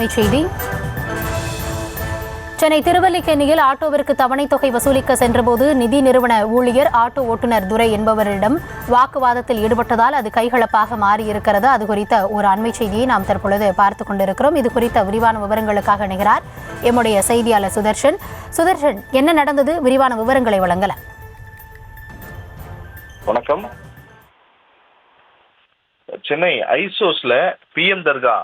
அண்மை செய்தி. சென்னை திருவல்லிக்கேணியில் ஆட்டோவிற்கு தவணைத் தொகை வசூலிக்க சென்றபோது நிதி நிறுவன ஊழியர் ஆட்டோ ஓட்டுநர் துரை என்பவரிடம் வாக்குவாதத்தில் ஈடுபட்டதால் அது கைகலப்பாக மாறியிருக்கிறது. அது குறித்த ஒரு அண்மை செய்தியை நாம் தற்பொழுது பார்த்துக் கொண்டிருக்கிறோம். இது குறித்த விரிவான விவரங்களுக்காக இணைகிறார் எம்முடைய செய்தியாளர் சுதர்ஷன். சுதர்ஷன், என்ன நடந்தது? விரிவான விவரங்களை வழங்கலாம். வணக்கம். சென்னை ஐசோஸ்ல PM தர்கா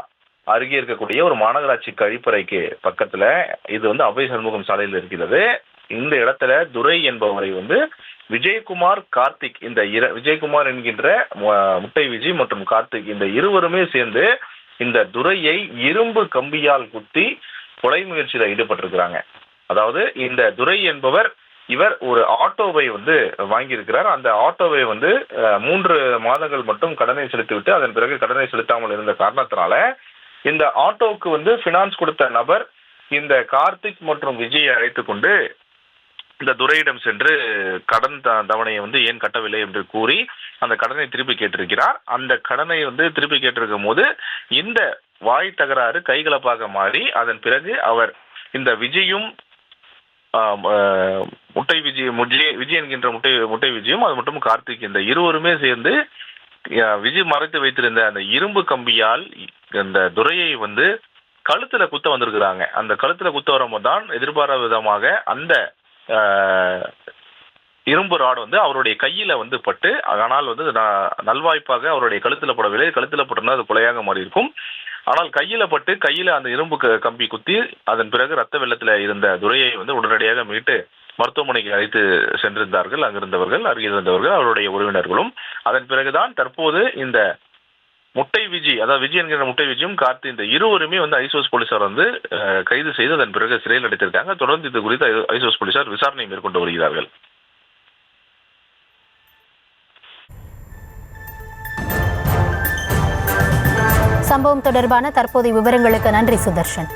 அருகே இருக்கக்கூடிய ஒரு மாநகராட்சி கழிப்பறைக்கு பக்கத்துல இது அபய சண்முகம் சாலையில் இருக்கிறது. இந்த இடத்துல துரை என்பவரை விஜயகுமார், கார்த்திக், இந்த விஜயகுமார் என்கின்ற முட்டை விஜய் மற்றும் கார்த்திக் இந்த இருவருமே சேர்ந்து இந்த துரையை இரும்பு கம்பியால் குத்தி கொலை முயற்சியில் ஈடுபட்டிருக்கிறாங்க. அதாவது இந்த துரை என்பவர் இவர் ஒரு ஆட்டோவை வாங்கியிருக்கிறார். அந்த ஆட்டோவை 3 மாதங்கள் மட்டும் கடனை செலுத்திவிட்டு அதன் பிறகு கடனை செலுத்தாமல் இருந்த காரணத்தினால இந்த ஆட்டோவுக்கு பினான்ஸ் கொடுத்த நபர் இந்த கார்த்திக் மற்றும் விஜயை அழைத்து கொண்டு இந்த துரையிடம் சென்று கடன் தவணையை ஏன் கட்டவில்லை என்று கூறி அந்த கடனை திருப்பி கேட்டிருக்கிறார். அந்த கடனை திருப்பி கேட்டிருக்கும் போது இந்த வாய் தகராறு கைகலப்பாக மாறி அதன் பிறகு அவர் இந்த விஜயும் விஜய் என்கின்ற முட்டை விஜயும் அது மட்டும் கார்த்திக் இந்த இருவருமே சேர்ந்து விஜய் மறைத்து வைத்திருந்த அந்த இரும்பு கம்பியால் அந்த துரையை கழுத்துல குத்த வந்திருக்கிறாங்க. அந்த கழுத்துல குத்த வரும்போது தான் எதிர்பாராத விதமாக அந்த இரும்பு ராடு அவருடைய கையில பட்டு, ஆனால் நல்வாய்ப்பாக அவருடைய கழுத்துல படவில்லை. கழுத்துல பட்டுனா அது கொலையாக மாறி இருக்கும். ஆனால் கையில பட்டு கையில அந்த இரும்பு கம்பி குத்தி அதன் பிறகு ரத்த வெள்ளத்துல இருந்த துரையை உடனடியாக மீட்டு மருத்துவமனைக்கு அழைத்து சென்றிருந்தார்கள். அங்கிருந்தவர்கள், அருகில் இருந்தவர்கள், அவருடைய உறவினர்களும். அதன் பிறகுதான் தற்போது இந்த முட்டை விஜய், அதாவது விஜய் என்கிற முட்டை விஜயும் கார்த்தி இந்த இருவருமே ஐசோஸ் போலீசார் கைது செய்து அதன் பிறகு சிறையில் அடைத்திருக்காங்க. தொடர்ந்து இது குறித்து ஐசோஸ் போலீசார் விசாரணை மேற்கொண்டு வருகிறார்கள். சம்பவம் தொடர்பான தற்போதைய விவரங்களுக்கு நன்றி சுதர்ஷன்.